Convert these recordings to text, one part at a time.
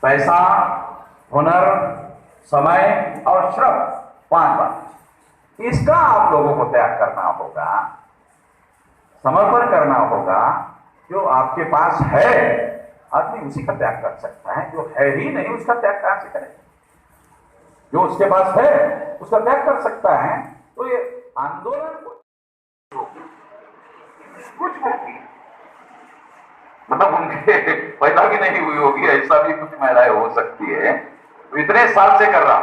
पैसा, हुनर, समय और श्रम, 5 बात। इसका आप लोगों को त्याग करना होगा, समर्पण करना होगा। जो आपके पास है आदमी उसी का त्याग कर सकता है, जो है ही नहीं उसका त्याग कहां से करेगा? जो उसके पास है उसका त्याग कर सकता है। तो ये आंदोलन कुछ होगी, मतलब उनके पैदा भी नहीं हुई होगी, ऐसा भी कुछ महिलाएं हो सकती है। तो इतने साल से कर रहा,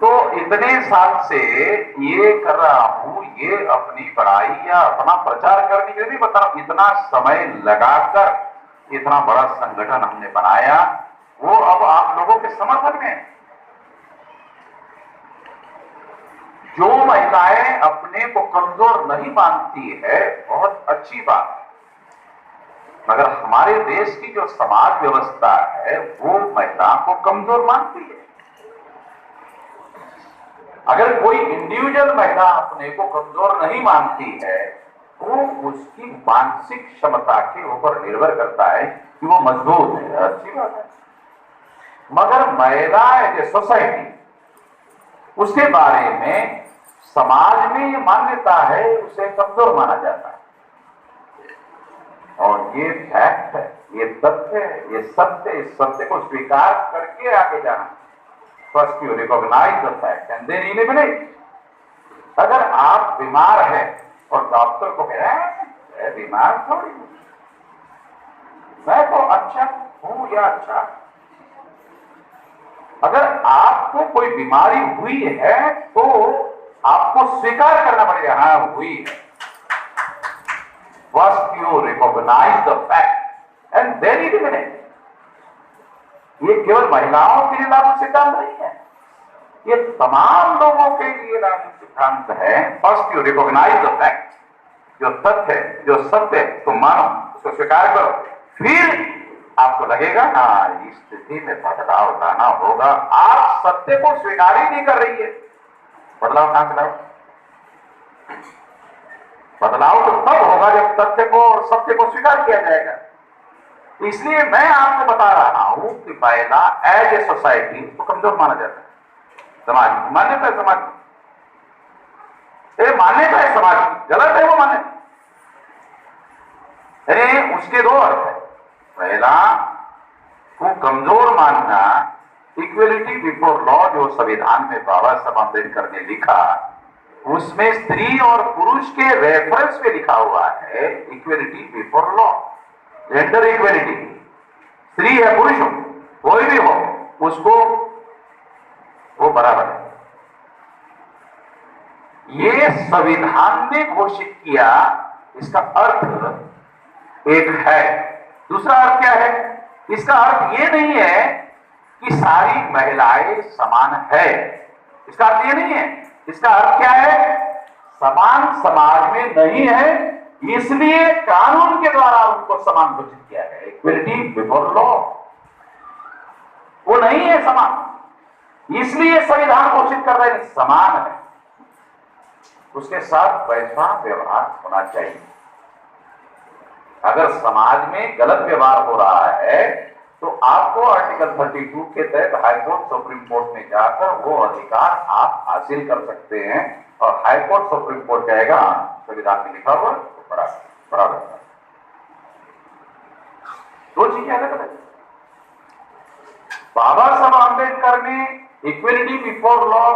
तो इतने साल से ये कर रहा हूं, ये अपनी पढ़ाई या अपना प्रचार करने के लिए नहीं बता रहा, इतना समय लगाकर इतना बड़ा संगठन हमने बनाया, वो अब आप लोगों के समर्थन में है। जो महिलाएं अपने को कमजोर नहीं मानती है, बहुत अच्छी बात है, मगर हमारे देश की जो समाज व्यवस्था है वो महिला को कमजोर मानती है। अगर कोई इंडिविजुअल महिला अपने को कमजोर नहीं मानती है तो उसकी मानसिक क्षमता के ऊपर निर्भर करता है कि वो मजबूत है, अच्छी बात है। मगर महिला एज ए सोसाइटी, उसके बारे में समाज में ये मान्यता है, उसे कमजोर माना जाता है। और ये फैक्ट है, ये तथ्य है, ये सत्य, इस सत्य को स्वीकार करके आगे जाना। First you recognise the fact and then eliminate. अगर आप बीमार हैं और डॉक्टर को कह रहे हैं बीमार थोड़ी, मैं तो अच्छा हूं या अच्छा, अगर आपको कोई बीमारी हुई है तो आपको स्वीकार करना पड़ेगा, हाँ हुई है। First you recognise the fact and then eliminate. ये केवल महिलाओं के लिए लागू सिद्धांत नहीं है, ये तमाम लोगों के लिए लागू सिद्धांत है। First you recognise the fact, जो तथ्य है, जो सत्य है तुम मानो, उसको स्वीकार करो, फिर आपको लगेगा हाँ इस स्थिति में बदलाव लाना होगा। आप सत्य को स्वीकार ही नहीं कर रही है, बदलाव कहां से लाओ? बदलाव तो तब होगा जब तथ्य को और सत्य को स्वीकार किया जाएगा। इसलिए मैं आपको बता रहा हूं कि महिला एज ए सोसाइटी को कमजोर माना जाता है, समाज मान्यता है, समाज ये मान्यता है, समाज गलत है वो मान्यता। उसके दो अर्थ है, पहला को कमजोर मानना, इक्वलिटी बिफोर लॉ जो संविधान में बाबा साहब अम्बेडकर ने लिखा, उसमें स्त्री और पुरुष के रेफरेंस में लिखा हुआ है equality before law, gender equality. स्त्री है पुरुष हो, कोई भी हो, उसको वो बराबर है। ये संविधान ने घोषित किया, इसका अर्थ एक है। दूसरा अर्थ क्या है? इसका अर्थ ये नहीं है कि सारी महिलाएं समान है, इसका अर्थ ये नहीं है। इसका अर्थ क्या है? समान समाज में नहीं है, इसलिए कानून के द्वारा उनको समान घोषित किया है, इक्वलिटी बिफोर लॉ। वो नहीं है समान, इसलिए संविधान घोषित कर रहे हैं समान है, उसके साथ वैसा व्यवहार होना चाहिए। अगर समाज में गलत व्यवहार हो रहा है तो आपको आर्टिकल 32 के तहत हाईकोर्ट सुप्रीम कोर्ट में जाकर वो अधिकार आप हासिल कर सकते हैं, और हाईकोर्ट सुप्रीम कोर्ट कहेगा संविधान में लिखा हुआ तो बराबर। दो चीजें अलग अलग। बाबा साहब आंबेडकर ने इक्वलिटी बिफोर लॉ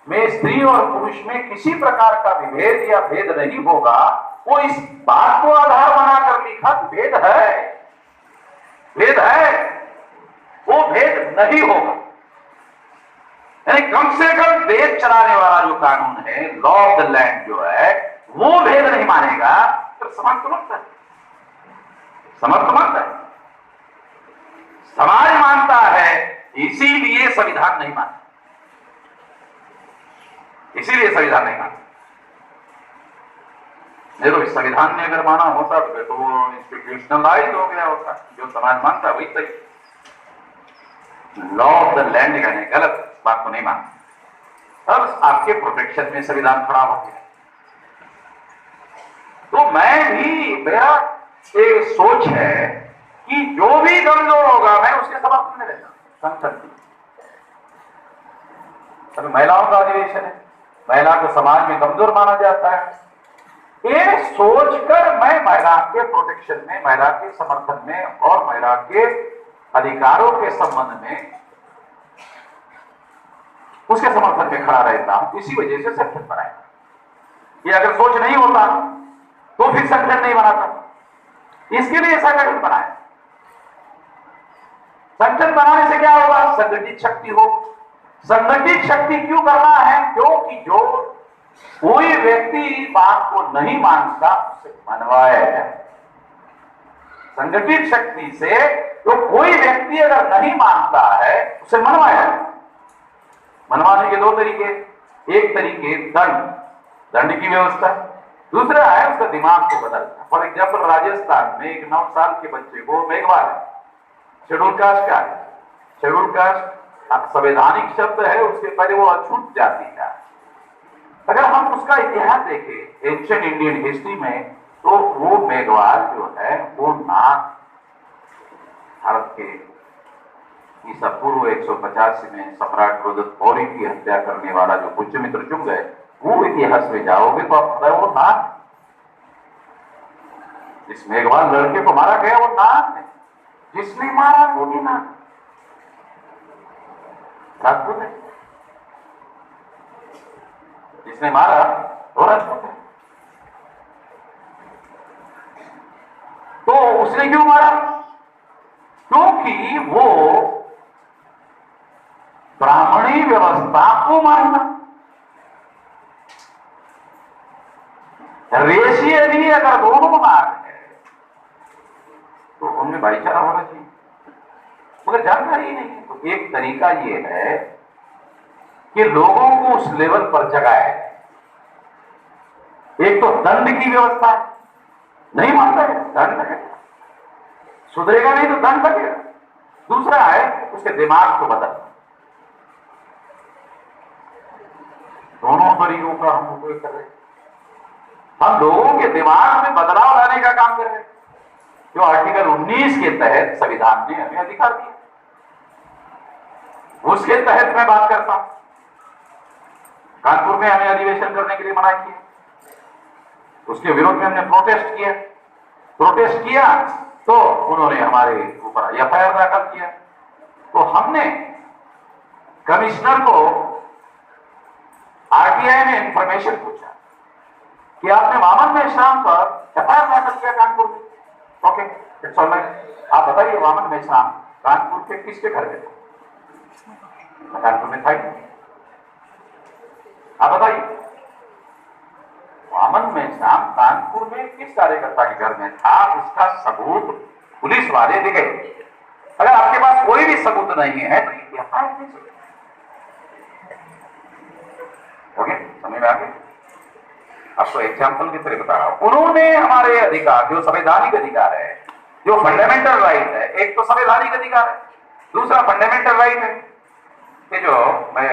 में स्त्री और पुरुष में किसी प्रकार का विभेद या भेद नहीं होगा, वो इस बात को आधार बनाकर लिखा भेद है, भेद है, वो भेद नहीं होगा। यानी कम से कम देश चलाने वाला जो कानून है, लॉ ऑफ द लैंड जो है, वो भेद नहीं मानेगा तो समाज तो मानता है, समाज तो मानता है, समाज मानता है, इसीलिए संविधान नहीं मानता, इसीलिए संविधान नहीं मानता। देखो इस संविधान ने अगर माना होता तो वो इंस्टीट्यूशनलाइज हो गया होता, जो समाज मानता वही सही। लॉ ऑफ द लैंड कहने गलत, बात को नहीं मानता, अब आपके प्रोटेक्शन में संविधान खड़ा हो गया। तो मैं भी, मेरा एक सोच है कि जो भी कमजोर होगा मैं उसके समर्थन में रहता। संगठन अभी महिलाओं का अधिवेशन है, महिला को समाज में कमजोर माना जाता है, ये सोचकर मैं महिला के प्रोटेक्शन में, महिला के समर्थन में और महिला के अधिकारों के संबंध में उसके समर्थन में खड़ा रहता हूं। इसी वजह से संगठन बनाया। ये अगर सोच नहीं होता तो फिर संगठन नहीं बनाता। इसके लिए संगठन बनाया। संगठन बनाने से क्या होगा? संगठित शक्ति हो। संगठित शक्ति क्यों करना है? क्योंकि जो कोई व्यक्ति बात को नहीं मानता उसे मनवाया जाए। संगठित शक्ति से तो कोई व्यक्ति अगर नहीं मानता है उसे मनवाया जाए। मनवाने के दो तरीके, एक तरीके दंड की व्यवस्था, दूसरा है उसका दिमाग को बदलना। फॉर एग्जाम्पल राजस्थान में एक 9 साल के बच्चे को मेघवाल है, शेड्यूल कास्ट का है। शेड्यूल कास्ट संवैधानिक शब्द है, उसके पहले वो अछूत जाति का। अगर हम उसका इतिहास देखें एंशिएंट इंडियन हिस्ट्री में, तो वो मेघवाल जो है वो नाग भारत के ईसा पूर्व 185 में सम्राट रुद्र मौर्य की हत्या करने वाला जो पुष्यमित्र चुंग है, वो इतिहास में जाओगे तो आप पता है वो नाग, जिस मेघवाल लड़के को मारा गया वो नाग है, जिसने मारा वो भी नाग राजपूत है, जिसने मारा वो राजपूत है। तो उसने क्यों मारा? क्योंकि वो ब्राह्मणी व्यवस्था को मानना। रेशियली अगर दोनों नाग है तो उनमें भाईचारा होना चाहिए, मगर जानकारी ही नहीं। तो एक तरीका ये है कि लोगों को उस लेवल पर जगाए। एक तो दंड की व्यवस्था है, नहीं मानता है दंड है, सुधरेगा नहीं तो दंड लगेगा। दूसरा है उसके दिमाग को बदलना। दोनों तरीकों का हम उपयोग कर रहे हैं। हम लोगों के दिमाग में बदलाव लाने का काम कर रहे हैं, जो आर्टिकल 19 के तहत संविधान ने हमें अधिकार दिया, उसके तहत मैं बात करता हूं। कानपुर में हमें अधिवेशन करने के लिए मना किया, उसके विरोध में हमने प्रोटेस्ट किया तो उन्होंने हमारे ऊपर एफआईआर दाखिल किया। तो हमने कमिश्नर को आरटीआई में इंफॉर्मेशन पूछा कि आपने वामन मेश्राम पर एफआईआर दाखिल किया कानपुर में। Okay, it's alright. आप बताइए वामन मेश्राम कानपुर के किसके घर में थे? कानपुर में था। आप बताइए वामन मेश्राम कानपुर में किस कार्यकर्ता के घर में था? उसका सबूत पुलिस वाले दिखे। अगर आपके पास कोई भी सबूत नहीं है तो एफआईआर नहीं सकते। ओके, समझ में आ गया? आपको एग्जाम्पल की तरह बता रहा हूं। उन्होंने हमारे अधिकार, जो संवैधानिक अधिकार है, जो फंडामेंटल राइट है, एक तो संवैधानिक अधिकार है, दूसरा फंडामेंटल राइट है कि जो मैं